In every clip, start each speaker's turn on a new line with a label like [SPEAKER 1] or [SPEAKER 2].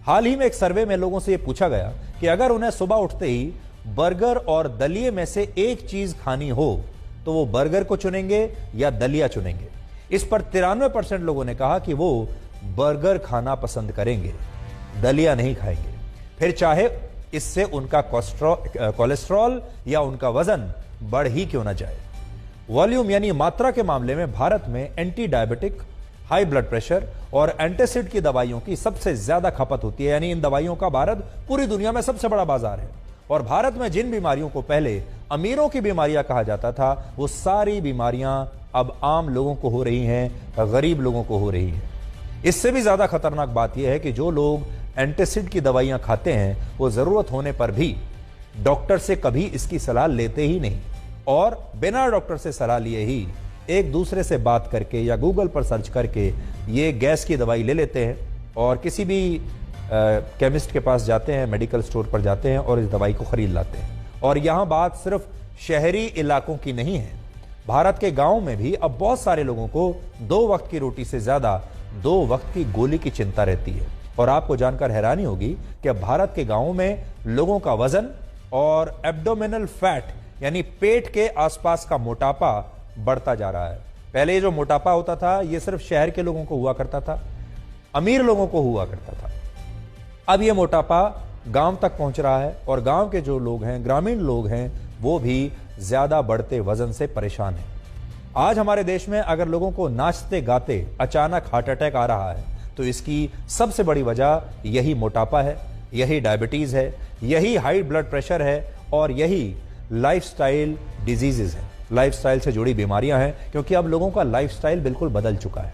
[SPEAKER 1] हाल ही में एक सर्वे में लोगों से यह पूछा गया कि अगर उन्हें सुबह उठते ही बर्गर और दलिये में से एक चीज खानी हो तो वो बर्गर को चुनेंगे या दलिया चुनेंगे। इस पर 93% लोगों ने कहा कि वो बर्गर खाना पसंद करेंगे, दलिया नहीं खाएंगे, फिर चाहे इससे उनका कोलेस्ट्रॉल या उनका वजन बढ़ ही क्यों ना जाए। वॉल्यूम यानी मात्रा के मामले में भारत में anti diabetic, high blood pressure और एंटासिड की दवाइयों की सबसे ज्यादा खपत होती है। यानी इन दवाइयों का भारत पूरी दुनिया में सबसे बड़ा बाजार है। और भारत में जिन बीमारियों को पहले अमीरों की बीमारियां कहा जाता था, वो सारी बीमारियां अब आम लोगों को हो रही हैं, गरीब लोगों को हो रही हैं। इससे भी ज्यादा खतरनाक बात यह है कि जो लोग एंटासिड की दवाइयां खाते हैं वो जरूरत होने पर भी डॉक्टर से कभी इसकी सलाह लेते ही नहीं, और बिना डॉक्टर से सलाह लिए ही एक दूसरे से बात करके या गूगल पर सर्च करके ये गैस की दवाई ले लेते हैं और किसी भी केमिस्ट के पास जाते हैं, मेडिकल स्टोर पर जाते हैं और इस दवाई को खरीद लाते हैं। और यहां बात सिर्फ शहरी इलाकों की नहीं है, भारत के गांव में भी अब बहुत सारे लोगों को 2 वक्त की रोटी से ज्यादा 2 वक्त की गोली की चिंता रहती है। और आपको जानकर हैरानी होगी कि अब भारत के गांवों में लोगों का वजन और एब्डोमिनल फैट यानी पेट के आसपास का मोटापा बढ़ता जा रहा है। पहले ये जो मोटापा होता था ये सिर्फ शहर के लोगों को हुआ करता था, अमीर लोगों को हुआ करता था। अब ये मोटापा गांव तक पहुंच रहा है और गांव के जो लोग हैं, ग्रामीण लोग हैं, वो भी ज्यादा बढ़ते वजन से परेशान हैं। आज हमारे देश में अगर लोगों को नाचते गाते अचानक हार्ट अटैक आ रहा है तो इसकी सबसे बड़ी वजह यही मोटापा है, यही डायबिटीज है, यही हाई ब्लड प्रेशर है और यही लाइफस्टाइल डिजीजेज है, लाइफस्टाइल से जुड़ी बीमारियां हैं। क्योंकि अब लोगों का लाइफस्टाइल बिल्कुल बदल चुका है।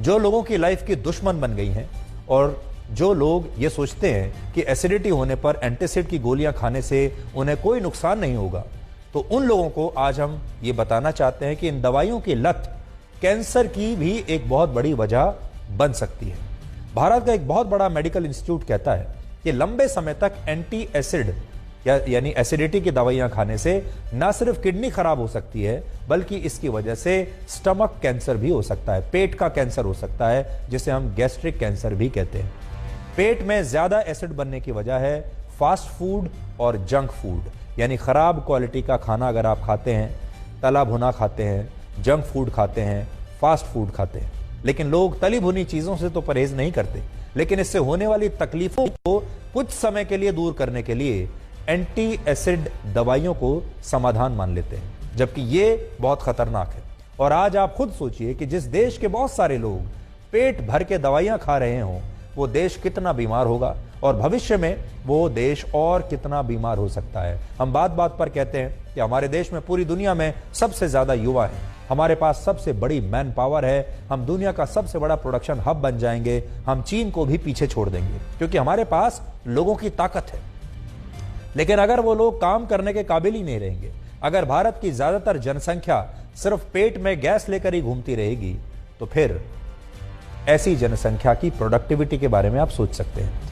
[SPEAKER 1] जो लोगों की लाइफ की दुश्मन बन गई हैं और जो लोग ये सोचते हैं कि एसिडिटी होने पर एंटासिड की गोलियां खाने से उन्हें कोई नुकसान नहीं होगा, तो उन लोगों को आज हम ये बताना चाहते हैं कि इन दवाइयों की लत कैंसर की भी एक बहुत बड़ी वजह बन सकती है। भारत का एक बहुत बड़ा मेडिकल इंस्टीट्यूट कहता है कि लंबे समय तक एंटी एसिड यानी एसिडिटी की दवाइयां खाने से न सिर्फ किडनी खराब हो सकती है बल्कि इसकी वजह से स्टमक कैंसर भी हो सकता है, पेट का कैंसर हो सकता है, जिसे हम गैस्ट्रिक कैंसर भी कहते हैं। पेट में ज्यादा एसिड बनने की वजह है फास्ट फूड और जंक फूड, यानी खराब क्वालिटी का खाना अगर आप खाते हैं, तला भुना खाते हैं, जंक फूड खाते हैं, फास्ट फूड खाते हैं। लेकिन लोग तली भुनी चीजों से तो परहेज नहीं करते, लेकिन इससे होने वाली तकलीफों को कुछ समय के लिए दूर करने के लिए एंटी एसिड दवाइयों को समाधान मान लेते हैं, जबकि ये बहुत खतरनाक है। और आज आप खुद सोचिए कि जिस देश के बहुत सारे लोग पेट भर के दवाइयां खा रहे हों, वो देश कितना बीमार होगा और भविष्य में वो देश और कितना बीमार हो सकता है। हम बात बात पर कहते हैं कि हमारे देश में पूरी दुनिया में सबसे ज्यादा युवा हैं, हमारे पास सबसे बड़ी मैन पावर है, हम दुनिया का सबसे बड़ा प्रोडक्शन हब बन जाएंगे, हम चीन को भी पीछे छोड़ देंगे क्योंकि हमारे पास लोगों की ताकत है। लेकिन अगर वो लोग काम करने के काबिल ही नहीं रहेंगे, अगर भारत की ज्यादातर जनसंख्या सिर्फ पेट में गैस लेकर ही घूमती रहेगी, तो फिर ऐसी जनसंख्या की प्रोडक्टिविटी के बारे में आप सोच सकते हैं।